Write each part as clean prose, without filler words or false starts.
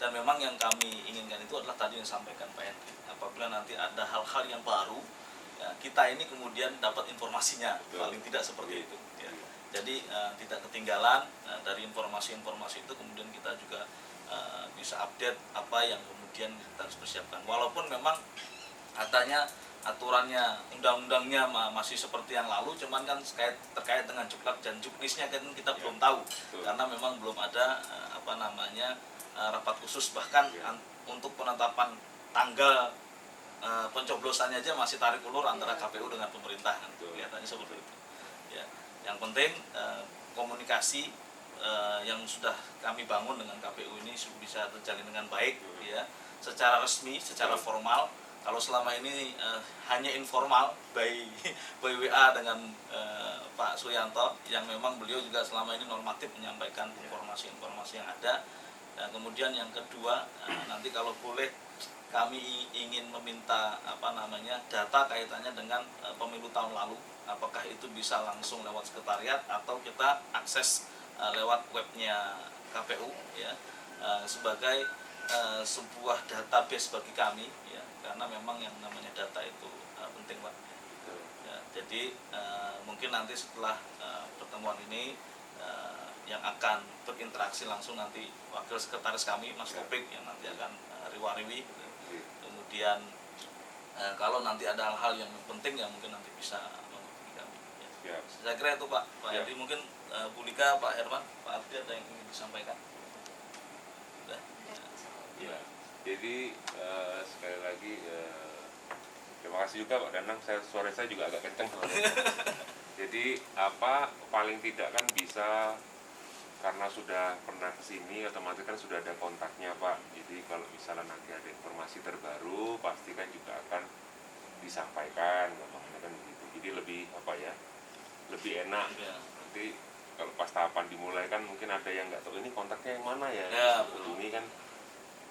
Dan memang yang kami inginkan itu adalah tadi yang disampaikan Pak Henry, apabila nanti ada hal-hal yang baru, ya, kita ini kemudian dapat informasinya. Betul. Paling tidak seperti itu ya. Jadi tidak ketinggalan dari informasi-informasi itu, kemudian kita juga bisa update apa yang kemudian kita harus persiapkan. Walaupun memang katanya aturannya, undang-undangnya masih seperti yang lalu, cuman kan terkait dengan juklak dan juknisnya kan kita belum tahu. Betul. Karena memang belum ada rapat khusus, bahkan untuk penetapan tanggal pencoblosannya aja masih tarik ulur antara KPU dengan pemerintah, kan kelihatannya seperti itu. Ya, yang penting komunikasi yang sudah kami bangun dengan KPU ini bisa terjalin dengan baik, ya, secara resmi, secara formal. Kalau selama ini hanya informal by WA dengan Pak Suyanto, yang memang beliau juga selama ini normatif menyampaikan informasi-informasi yang ada. Dan kemudian yang kedua, nanti kalau boleh kami ingin meminta data kaitannya dengan pemilu tahun lalu, apakah itu bisa langsung lewat sekretariat atau kita akses lewat webnya KPU, ya, sebagai sebuah database bagi kami, ya, karena memang yang namanya data itu penting, Pak. Ya, jadi mungkin nanti setelah pertemuan ini yang akan berinteraksi langsung nanti wakil sekretaris kami Mas Topik yang nanti akan riwariwi. Kemudian kalau nanti ada hal-hal yang penting yang mungkin nanti bisa menghubungi kami. Ya. Saya kira itu Pak. Jadi mungkin Bu Lika, Pak Herman, Pak Ardi ada yang ingin disampaikan? Ya, jadi sekali lagi terima kasih juga Pak Danang. Suara saya juga agak kenceng. Jadi paling tidak kan bisa, karena sudah pernah kesini otomatis kan sudah ada kontaknya Pak. Jadi kalau misalnya nanti ada informasi terbaru pasti kan juga akan disampaikan, kan begitu. Jadi lebih lebih enak. Ya. Nanti kalau pas tahapan dimulai kan mungkin ada yang nggak tahu ini kontaknya yang mana ya. Hubungi kan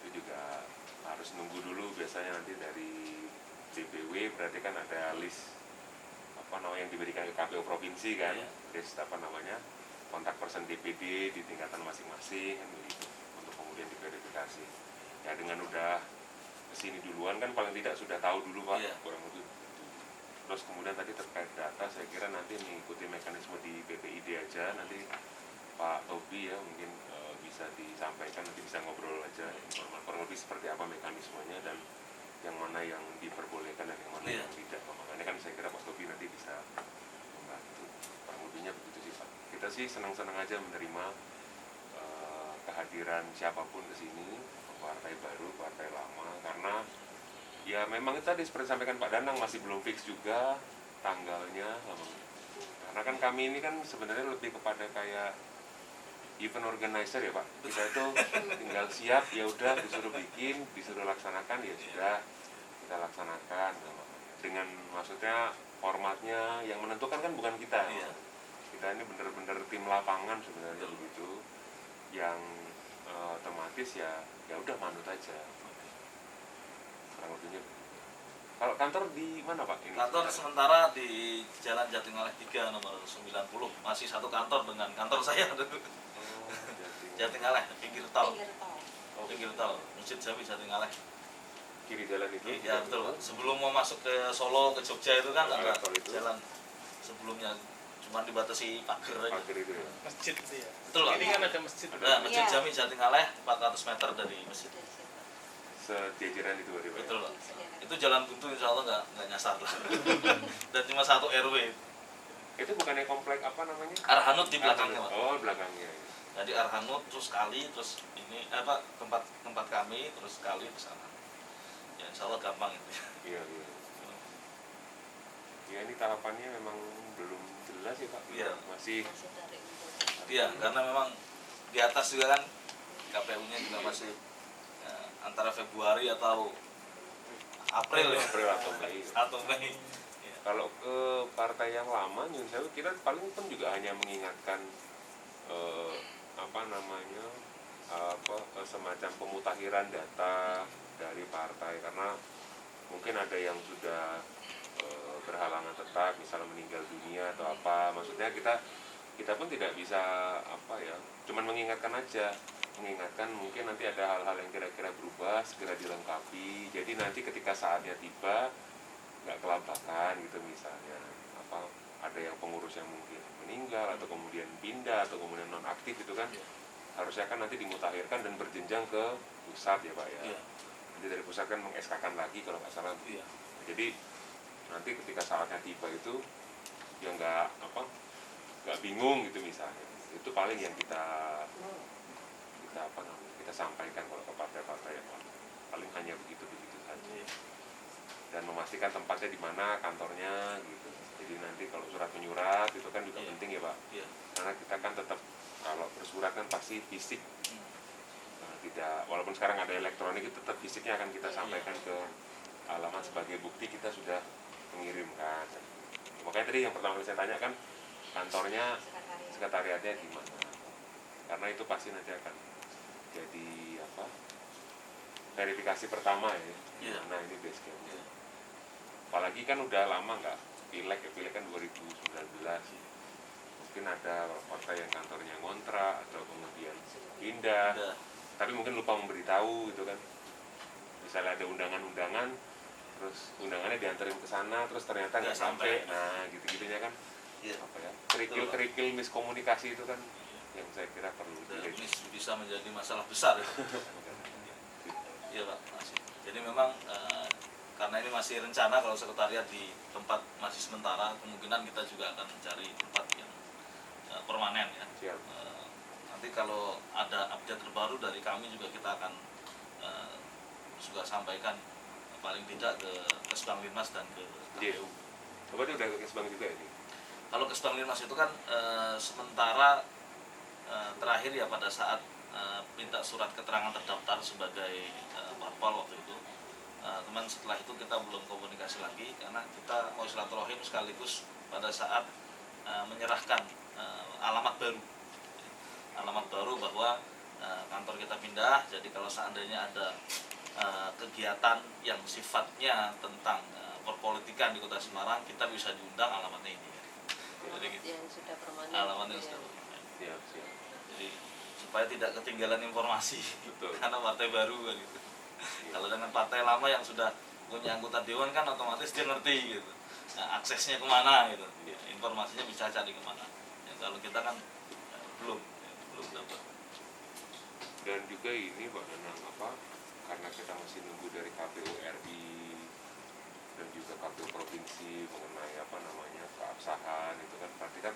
itu juga harus nunggu dulu, biasanya nanti dari DPW berarti kan ada list yang diberikan ke KPU provinsi kan, list kontak person DPD di tingkatan masing-masing kan begitu, untuk kemudian diverifikasi. Ya dengan udah kesini duluan kan paling tidak sudah tahu dulu Pak, kurang lebih. Terus kemudian tadi terkait data, saya kira nanti mengikuti mekanisme di BPID aja, nanti Pak Tobi ya mungkin bisa disampaikan, nanti bisa ngobrol aja kurang lebih seperti apa mekanismenya dan yang mana yang diperbolehkan dan yang mana yang tidak. Makanya kan saya kira Pak Tobi nanti bisa membantu. Kurang lebihnya begitu sih Pak. Kita sih senang-senang aja menerima kehadiran siapapun ke sini, partai baru, partai lama, karena ya memang itu tadi seperti sampaikan Pak Danang masih belum fix juga tanggalnya. Karena kan kami ini kan sebenarnya lebih kepada kayak event organizer ya Pak. Kita itu tinggal siap, ya udah disuruh bikin, disuruh laksanakan, ya sudah kita laksanakan. Dengan maksudnya formatnya yang menentukan kan bukan kita. Kita ini benar-benar tim lapangan sebenarnya begitu. Yang otomatis ya udah manut aja. Kurang lebihnya. Kalau kantor di mana Pak? Ini kantor sementara di Jalan Jatingaleh 3 nomor 90. Masih satu kantor dengan kantor saya. Jatingaleh, pinggir tol. Pinggir tol, Masjid Jami Jatingaleh. Kiri jalan itu? Ya betul. Sebelum mau masuk ke Solo, ke Jogja itu kan ada jalan sebelumnya, cuma dibatasi pagar aja. Pagar itu ya? Masjid itu ya? Betul lah. Ini kan ada masjid. Masjid Jami Jatingaleh 400 meter dari masjid. Sejajaran itu Pak? Betul Pak. Itu jalan buntu insya Allah nggak nyasar lah. Dan cuma satu RW. Itu bukannya komplek Arhanut di belakangnya Pak. Oh belakangnya. Jadi Arhanut terus kali, terus ini tempat kami, terus kali ke sana. Ya insya Allah gampang itu. Iya. Ya ini tahapannya memang belum jelas ya Pak. Iya. Masih. Iya, karena memang di atas juga kan KPU-nya juga masih antara Februari atau April atau Mei. Ya. Kalau ke partai yang lama, kita paling pun juga hanya mengingatkan semacam pemutakhiran data dari partai, karena mungkin ada yang sudah berhalangan tetap, misalnya meninggal dunia atau apa. Maksudnya kita pun tidak bisa cuman mengingatkan aja. mengingatkan mungkin nanti ada hal-hal yang kira-kira berubah segera dilengkapi. Jadi nanti ketika saatnya tiba nggak kelabakan gitu, misalnya apa ada yang pengurus yang mungkin meninggal atau kemudian pindah atau kemudian nonaktif itu kan harusnya kan nanti dimutakhirkan dan berjenjang ke pusat ya Pak ya. Nanti dari pusat kan meng-SK-kan lagi kalau nggak salah. Jadi nanti ketika saatnya tiba itu ya nggak bingung gitu misalnya. Itu paling yang kita sampaikan kalau ke partai-partai ya Pak. Paling hanya begitu saja. Dan memastikan tempatnya di mana kantornya gitu. Jadi nanti kalau surat menyurat itu kan juga penting ya Pak. Karena kita kan tetap kalau bersurat kan pasti fisik. Tidak, walaupun sekarang ada elektronik, itu tetap fisiknya akan kita sampaikan ke alamat sebagai bukti kita sudah mengirimkan. Makanya tadi yang pertama kali saya tanya kan kantornya, sekretariatnya di mana? Karena itu pasti nanti akan jadi verifikasi pertama ya. Nah ini base camp. Apalagi kan udah lama nggak pileg kan 2019. Mungkin ada partai yang kantornya ngontrak atau kemudian pindah. Tapi mungkin lupa memberitahu gitu kan. Misalnya ada undangan-undangan, terus undangannya diantarin ke sana, terus ternyata nggak sampai. Nah, gitu-gitunya kan. Kerikil miskomunikasi itu kan yang saya kira perlu bisa menjadi masalah besar ya. Iya Pak, masih. Jadi memang karena ini masih rencana kalau sekretariat di tempat masih sementara, kemungkinan kita juga akan mencari tempat yang permanen ya. Nanti kalau ada update terbaru dari kami juga kita akan juga sampaikan paling tidak ke Kesbang Linmas dan ke KPU. Coba dia udah ke Kesbang juga ini. Kalau Kesbang Linmas itu kan sementara terakhir ya pada saat minta surat keterangan terdaftar sebagai parpol waktu itu. Teman setelah itu kita belum komunikasi lagi karena kita mau silaturahim sekaligus pada saat menyerahkan alamat baru bahwa kantor kita pindah. Jadi kalau seandainya ada kegiatan yang sifatnya tentang perpolitikan di Kota Semarang, kita bisa diundang alamatnya ini. Jadi yang sudah permanen. Alamatnya sudah permanen. Jadi supaya tidak ketinggalan informasi. Betul. Karena partai baru kan gitu. Kalau dengan partai lama yang sudah punya anggota dewan kan otomatis dia ngerti gitu. Nah, aksesnya kemana gitu. Informasinya bisa cari kemana. Ya, kalau kita kan belum dapat. Dan juga ini Pak Danang karena kita masih nunggu dari KPU RI dan juga KPU provinsi mengenai keabsahan itu kan berarti kan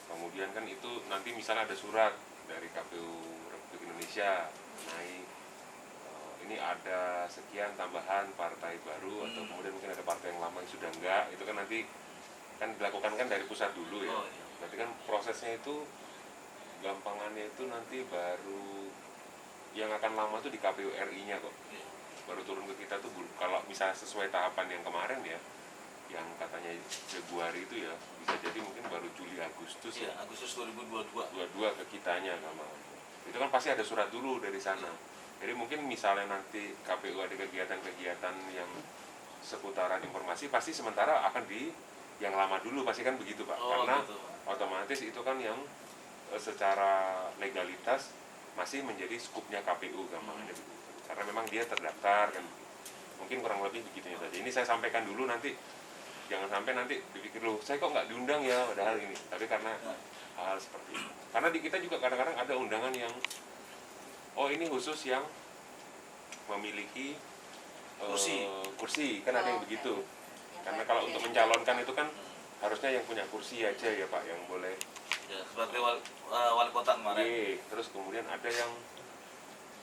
kemudian kan itu nanti misalnya ada surat dari KPU Republik Indonesia mengenai ini ada sekian tambahan partai baru atau kemudian mungkin ada partai yang lama yang sudah enggak, itu kan nanti kan dilakukan kan dari pusat dulu ya. Berarti kan prosesnya itu gampangannya itu nanti baru yang akan lama tuh di KPU RI-nya kok. Baru turun ke kita tuh kalau misalnya sesuai tahapan yang kemarin ya, yang katanya Februari itu ya, bisa jadi mungkin baru Juli Agustus ya. Agustus 2022 ke kitanya gampangan. Itu kan pasti ada surat dulu dari sana. Jadi mungkin misalnya nanti KPU ada kegiatan-kegiatan yang seputaran informasi, pasti sementara akan di yang lama dulu, pasti kan begitu Pak. Karena gitu. Otomatis itu kan yang secara legalitas masih menjadi skupnya KPU gampangannya begitu. Karena memang dia terdaftar kan. Mungkin kurang lebih begitu saja. Ini saya sampaikan dulu, nanti jangan sampai nanti dipikir loh saya kok nggak diundang ya padahal ini. Tapi karena hal seperti itu. Karena di kita juga kadang-kadang ada undangan yang ini khusus yang memiliki kursi kan ada yang begitu. Karena kalau untuk mencalonkan itu kan harusnya yang punya kursi aja ya Pak yang boleh. Ya, seperti wali kota kemarin. Terus kemudian ada yang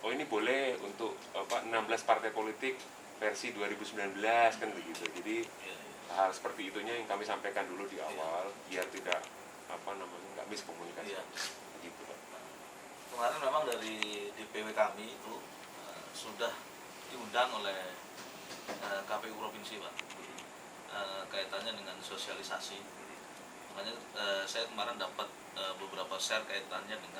ini boleh untuk 16 partai politik versi 2019 kan begitu. Jadi hal seperti itunya yang kami sampaikan dulu di awal biar tidak nggak miskomunikasi. Begitu Pak. Kemarin memang dari DPW kami itu sudah diundang oleh KPU provinsi Pak, kaitannya dengan sosialisasi. Makanya saya kemarin dapat beberapa share kaitannya dengan